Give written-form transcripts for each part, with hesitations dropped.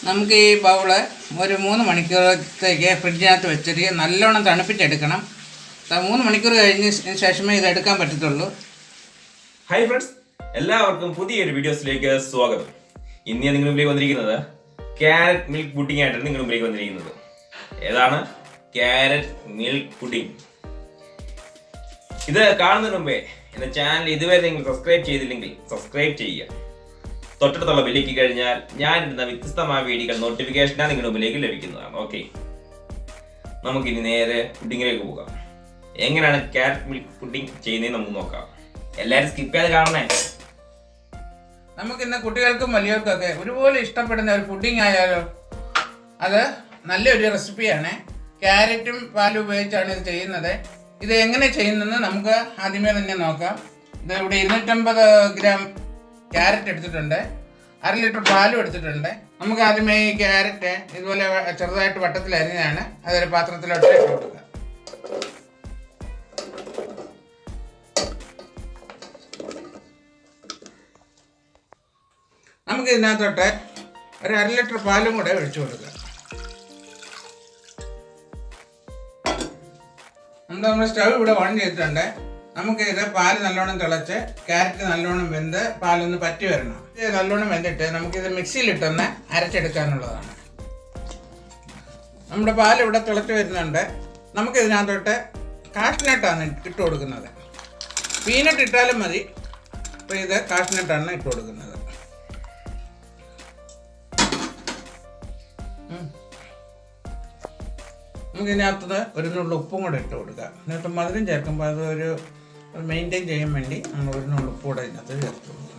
നമുക്ക് ഈ ബൗള് ഒരു 3 മണിക്കൂറത്തേക്ക് ഫ്രിഡ്ജിനകത്ത് വെച്ചിട്ട് നല്ലോണം തണുപ്പിച്ചെടുക്കണം. 3 മണിക്കൂർ കഴിഞ്ഞ ശേഷമേ ഇത് എടുക്കാൻ പറ്റത്തുള്ളൂ. ഹായ് ഫ്രണ്ട്സ്, എല്ലാവർക്കും പുതിയൊരു വീഡിയോസിലേക്ക് സ്വാഗതം. ഇന്ന് ഞാൻ നിങ്ങളുടെ മുമ്പിലേക്ക് വന്നിരിക്കുന്നത് ക്യാരറ്റ് മിൽക്ക് പുഡിംഗ് ആയിട്ടാണ് നിങ്ങളുടെ മുമ്പിലേക്ക് വന്നിരിക്കുന്നത്. ഏതാണ് ക്യാരറ്റ് മിൽക്ക് പുഡിംഗ്? ഇത് കാണുന്നതിന് മുമ്പേ എന്റെ ചാനൽ ഇതുവരെ നിങ്ങൾ സബ്സ്ക്രൈബ് ചെയ്തില്ലെങ്കിൽ സബ്സ്ക്രൈബ് ചെയ്യുക. തൊട്ടടുത്തുള്ള ബെല്ലിക്ക് കഴിഞ്ഞാൽ ഞാൻ ഇടുന്ന വ്യത്യസ്തമായ വീഡിയോകൾ നോട്ടിഫിക്കേഷനാണ് നിങ്ങളുടെ മുമ്പിലേക്ക് ലഭിക്കുന്നതാണ്. ഓക്കെ, നമുക്കിനി നേരെ പുഡിങ്ങിലേക്ക് പോകാം. എങ്ങനെയാണ് ക്യാരറ്റ് മിൽക്ക് പുഡിംഗ് ചെയ്യുന്നത് നമുക്ക് നോക്കാം. എല്ലാവരും സ്കിപ്പ് ചെയ്യാതെ കാണണേ. നമുക്കിന്ന് കുട്ടികൾക്കും വലിയവർക്കൊക്കെ ഒരുപോലെ ഇഷ്ടപ്പെടുന്ന ഒരു പുഡിംഗ് ആയാലോ. അത് നല്ലൊരു റെസിപ്പിയാണ്. ക്യാരറ്റും പാലും ഉപയോഗിച്ചാണ് ഇത് ചെയ്യുന്നത്. ഇത് എങ്ങനെ ചെയ്യുന്നതെന്ന് നമുക്ക് ആദ്യമേ തന്നെ നോക്കാം. ഇത് ഇവിടെ 250 ഗ്രാം ക്യാരറ്റ് എടുത്തിട്ടുണ്ട്, 1/2 ലിറ്റർ പാലും എടുത്തിട്ടുണ്ട്. നമുക്ക് ആദ്യമേ ഈ ക്യാരറ്റ് ഇതുപോലെ ചെറുതായിട്ട് വട്ടത്തിൽ അരിഞ്ഞാണ് അതൊരു പാത്രത്തിലോട്ട് ഇട്ട് കൊടുക്കുക. നമുക്ക് ഇതിനകത്തോട്ട് ഒരു 1/2 ലിറ്റർ പാലും കൂടെ ഒഴിച്ചു കൊടുക്കുക. നമ്മൾ സ്റ്റവ് ഇവിടെ ഓൺ ചെയ്തിട്ടുണ്ട്. നമുക്ക് ഇത് പാല് നല്ലോണം തിളച്ച് ക്യാരറ്റ് നല്ലോണം വെന്ത് പാലൊന്ന് പറ്റി വരണം. ഇത് നല്ലോണം വെന്തിട്ട് നമുക്കിത് മിക്സിയിലിട്ടൊന്ന് അരച്ചെടുക്കാനുള്ളതാണ്. നമ്മുടെ പാൽ ഇവിടെ തിളച്ച് വരുന്നുണ്ട്. നമുക്കിതിനകത്തോട്ട് കാഷ്നട്ടാണ് ഇട്ട് കൊടുക്കുന്നത്. പീനട്ട് ഇട്ടാലും മതി. അപ്പോൾ ഇത് കാഷ്നട്ടാണ് ഇട്ട് കൊടുക്കുന്നത്. നമുക്കിതിനകത്ത് ഒരു നുള്ളു ഉപ്പും കൂടെ ഇട്ട് കൊടുക്കുക. ഇതിനകത്ത് മധുരം ചേർക്കുമ്പോൾ അതൊരു മെയിൻറ്റെയിൻ ചെയ്യാൻ വേണ്ടി നമ്മൾ ഒരു നുള്ളു ഉപ്പ് കൂടെ ഇതിനകത്ത് ചേർത്ത് കൊടുക്കുക.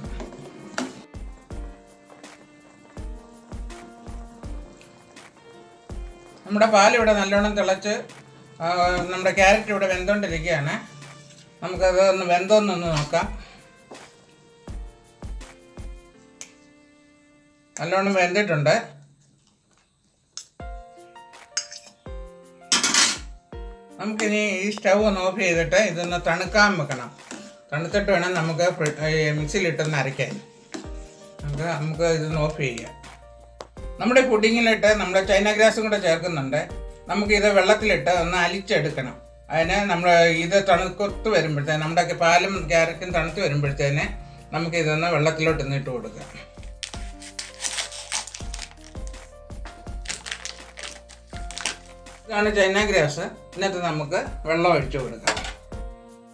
നമ്മുടെ പാലിവിടെ നല്ലോണം തിളച്ച് നമ്മുടെ ക്യാരറ്റ് ഇവിടെ വെന്തുകൊണ്ടിരിക്കുകയാണ്. നമുക്കത് ഒന്ന് വെന്തോന്നൊന്ന് നോക്കാം. നല്ലോണം വെന്തിട്ടുണ്ട്. നമുക്കിനി ഈ സ്റ്റൗ ഒന്ന് ഓഫ് ചെയ്തിട്ട് ഇതൊന്ന് തണുക്കാൻ വെക്കണം. തണുത്തിട്ട് വേണം നമുക്ക് മിക്സിയിലിട്ടൊന്ന് അരയ്ക്കാൻ. നമുക്ക് ഇതൊന്ന് ഓഫ് ചെയ്യാം. നമ്മുടെ പുഡിങ്ങിലിട്ട് നമ്മുടെ ചൈന ഗ്രാസും കൂടെ ചേർക്കുന്നുണ്ട്. നമുക്കിത് വെള്ളത്തിലിട്ട് ഒന്ന് അലിച്ചെടുക്കണം. അതിന് നമ്മൾ ഇത് തണുത്ത് വരുമ്പോഴത്തേന് നമ്മുടെ പാലും ക്യാരറ്റും തണുത്ത് വരുമ്പോഴത്തേന് നമുക്കിതൊന്ന് വെള്ളത്തിലോട്ട് ഇട്ട് കൊടുക്കാം. ഇതാണ് ചൈന ഗ്രാസ്. ഇതിനകത്ത് നമുക്ക് വെള്ളം ഒഴിച്ചു കൊടുക്കാം.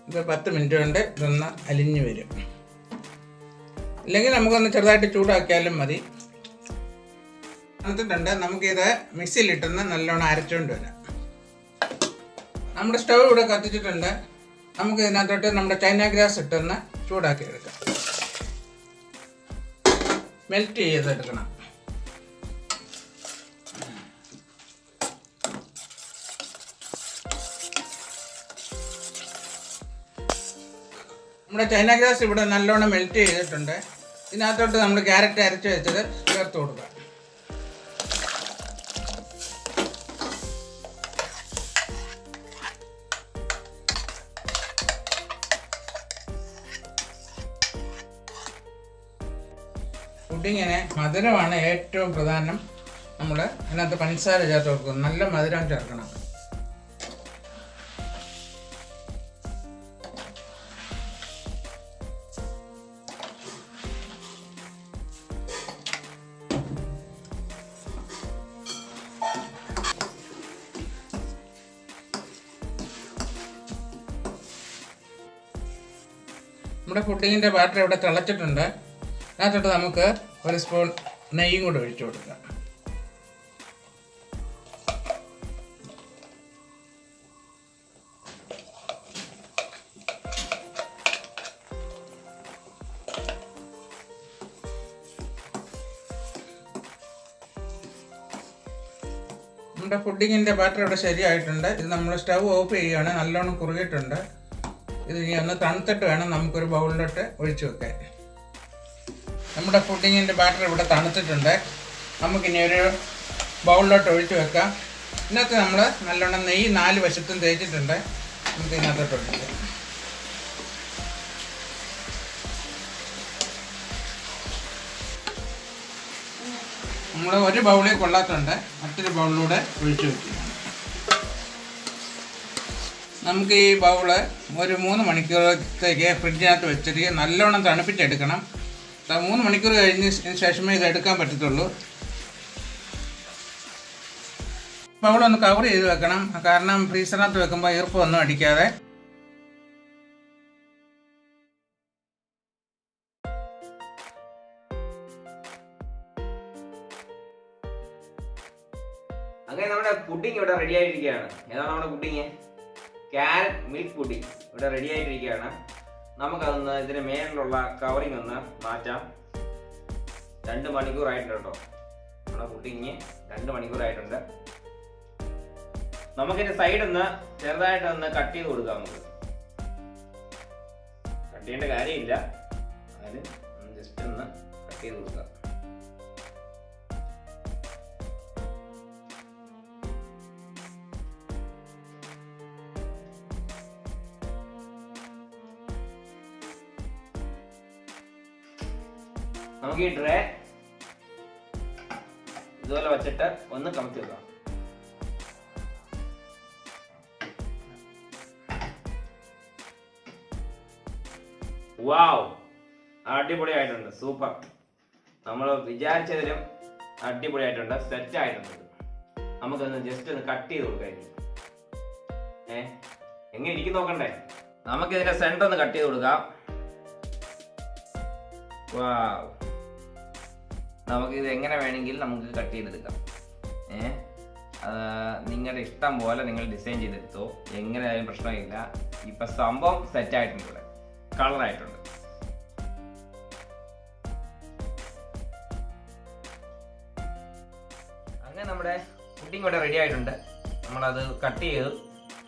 ഇത് 10 മിനിറ്റ് കൊണ്ട് ഇതൊന്ന് അലിഞ്ഞു വരും. ഇല്ലെങ്കിൽ നമുക്കൊന്ന് ചെറുതായിട്ട് ചൂടാക്കിയാലും മതി. തണുത്തിട്ടുണ്ട്. നമുക്കിത് മിക്സിയിലിട്ടൊന്ന് നല്ലോണം അരച്ചുകൊണ്ട് വരാം. നമ്മുടെ സ്റ്റവ് ഇവിടെ കത്തിച്ചിട്ടുണ്ട്. നമുക്ക് ഇതിനകത്തോട്ട് നമ്മുടെ ചൈന ഗ്രാസ് ഇട്ടൊന്ന് ചൂടാക്കി എടുക്കാം. മെൽറ്റ് ചെയ്തെടുക്കണം. നമ്മുടെ ചൈന ഗ്രാസ് ഇവിടെ നല്ലോണം മെൽറ്റ് ചെയ്തിട്ടുണ്ട്. ഇതിനകത്തോട്ട് നമ്മൾ ക്യാരറ്റ് അരച്ച് വെച്ചത് ചേർത്ത് കൊടുക്കുക. പുഡിങ്ങിന് മധുരമാണ് ഏറ്റവും പ്രധാനം. നമ്മൾ അതിനകത്ത് പഞ്ചസാര ചേർത്ത് കൊടുക്കും. നല്ല മധുരം ചേർക്കണം. നമ്മുടെ പുഡിങ്ങിൻ്റെ ബാറ്റർ ഇവിടെ തിളച്ചിട്ടുണ്ട്. അതിനകത്തോട്ട് നമുക്ക് 1 സ്പൂൺ നെയ്യും കൂടെ ഒഴിച്ചു കൊടുക്കാം. നമ്മുടെ പുഡിങ്ങിൻ്റെ ബാറ്റർ ഇവിടെ ശരിയായിട്ടുണ്ട്. ഇത് നമ്മൾ സ്റ്റൗ ഓഫ് ചെയ്യുകയാണ്. നല്ലോണം കുറുകിയിട്ടുണ്ട്. ഇത് ഇനി ഒന്ന് തണുത്തിട്ട് വേണം നമുക്കൊരു ബൗളിലോട്ട് ഒഴിച്ചു വെക്കാൻ. നമ്മുടെ പുഡിങ്ങിൻ്റെ ബാറ്റർ ഇവിടെ തണുത്തിട്ടുണ്ട്. നമുക്കിനി ഒരു ബൗളിലോട്ട് ഒഴിച്ചു വെക്കാം. ഇതിനകത്ത് നമ്മൾ നല്ലോണം നെയ്യ് 4 വശത്തും തേച്ചിട്ടുണ്ട്. നമുക്ക് ഇതിനകത്തോട്ട് ഒഴിക്കാം. നമ്മൾ ഒരു ബൗളിൽ കൊള്ളാത്തുണ്ട്, മറ്റൊരു ബൗളിലൂടെ ഒഴിച്ചു വയ്ക്കുക. നമുക്ക് ഈ ബൗള് ഒരു 3 മണിക്കൂറത്തേക്ക് ഫ്രിഡ്ജിനകത്ത് വെച്ചിട്ട് നല്ലോണം തണുപ്പിച്ചെടുക്കണം. 3 മണിക്കൂർ കഴിഞ്ഞ ശേഷമേ ഇത് എടുക്കാൻ പറ്റത്തുള്ളൂ. ബൗളൊന്ന് കവർ ചെയ്ത് വെക്കണം, കാരണം ഫ്രീസറിനകത്ത് വെക്കുമ്പോൾ ഈർപ്പമൊന്നും അടിക്കാതെ. അങ്ങനെ നമ്മുടെ പുഡിംഗ് ഇവിടെ റെഡി ആയിട്ടിരിക്കുകയാണ്. ഏതാണ് നമ്മുടെ പുഡിങ്? ക്യാരറ്റ് മിൽക്ക് പുഡിംഗ് ഇവിടെ റെഡി ആയിട്ടിരിക്കുകയാണ്. നമുക്കതൊന്ന് ഇതിന് മേലിലുള്ള കവറിങ് ഒന്ന് മാറ്റാം. 2 മണിക്കൂറായിട്ടുണ്ട് കേട്ടോ. നമ്മുടെ പുഡിങ് 2 മണിക്കൂറായിട്ടുണ്ട്. നമുക്കിതിന്റെ സൈഡ് ഒന്ന് ചെറുതായിട്ടൊന്ന് കട്ട് ചെയ്ത് കൊടുക്കാം. നമുക്ക് കട്ട് ചെയ്യേണ്ട കാര്യമില്ല, അതിന് ജസ്റ്റ് ഒന്ന് കട്ട് ചെയ്ത് കൊടുക്കാം. നമുക്ക് ഈ ട്രേ ഇതുപോലെ വെച്ചിട്ട് ഒന്ന് കമത്തി വെക്കാം. വാവ്, അടിപൊളിയായിട്ടുണ്ട്, സൂപ്പർ. നമ്മൾ വിചാരിച്ചതിലും അടിപൊളിയായിട്ടുണ്ട്, സെറ്റ് ആയിട്ടുണ്ട്. നമുക്കൊന്ന് ജസ്റ്റ് ഒന്ന് കട്ട് ചെയ്ത് കൊടുക്കാം. എങ്ങനെ ഇരിക്കും നോക്കണ്ടേ? നമുക്ക് ഇതിന്റെ സെന്റർ ഒന്ന് കട്ട് ചെയ്ത് കൊടുക്കാം. വാവ്, നമുക്കിത് എങ്ങനെ വേണമെങ്കിൽ നമുക്ക് കട്ട് ചെയ്തെടുക്കാം. നിങ്ങളുടെ ഇഷ്ടം പോലെ നിങ്ങൾ ഡിസൈൻ ചെയ്തെടുത്തോ, എങ്ങനെയായാലും പ്രശ്നമില്ല. ഇപ്പൊ സംഭവം സെറ്റ് ആയിട്ടുണ്ട്, ഇവിടെ കളറായിട്ടുണ്ട്. അങ്ങനെ നമ്മുടെ പുഡിംഗ് ഇവിടെ റെഡി ആയിട്ടുണ്ട്. നമ്മളത് കട്ട് ചെയ്തു.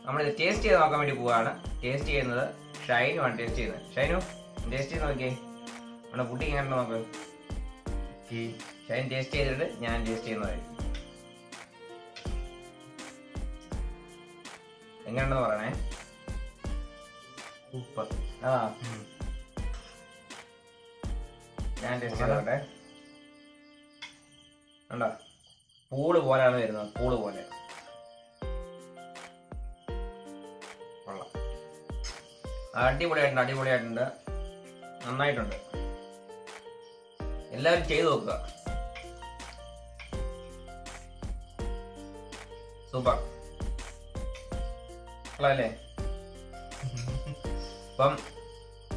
നമ്മളിത് ടേസ്റ്റ് ചെയ്ത് നോക്കാൻ വേണ്ടി പോവാണ്. ടേസ്റ്റ് ചെയ്യുന്നത് ഷൈനുമാണ് ടേസ്റ്റ് ചെയ്യുന്നത്. ഷൈനു ടേസ്റ്റ് ചെയ്ത് നോക്കിയേ, നമ്മുടെ പുഡിംഗ് എങ്ങനെ നോക്ക്. ഷൈൻ ടേസ്റ്റ് ചെയ്തിട്ട് ഞാൻ ടേസ്റ്റ് ചെയ്യുന്നതായിരിക്കും. എങ്ങനെയാണെന്ന് പറയണേ. സൂപ്പർ. ഞാൻ ടേസ്റ്റ് ചെയ്തോട്ടെ. ഉണ്ടോ, പൂള് പോലെയാണ് വരുന്നത്, പൂള് പോലെ. കൊള്ളാം, അടിപൊളിയായിട്ടുണ്ട്, അടിപൊളിയായിട്ടുണ്ട്, നന്നായിട്ടുണ്ട്. എല്ലാവരും ചെയ്തു നോക്കുക. സൂപ്പർ അല്ലേ? അപ്പം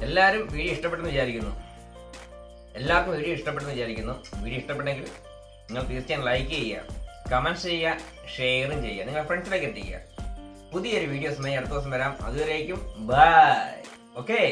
എല്ലാവരും വീഡിയോ ഇഷ്ടപ്പെട്ടെന്ന് വിചാരിക്കുന്നു. എല്ലാവർക്കും വീഡിയോ ഇഷ്ടപ്പെട്ടെന്ന് വിചാരിക്കുന്നു. വീഡിയോ ഇഷ്ടപ്പെട്ടെങ്കിൽ നിങ്ങൾ തീർച്ചയായും ലൈക്ക് ചെയ്യുക, കമൻറ്റ്സ് ചെയ്യുക, ഷെയറും ചെയ്യുക, നിങ്ങൾ ഫ്രണ്ട്സിലേക്ക് എത്തിക്കുക. പുതിയൊരു വീഡിയോസുമായി അടുത്ത ദിവസം വരാം. അതുവരേക്കും ബൈ. ഓക്കെ.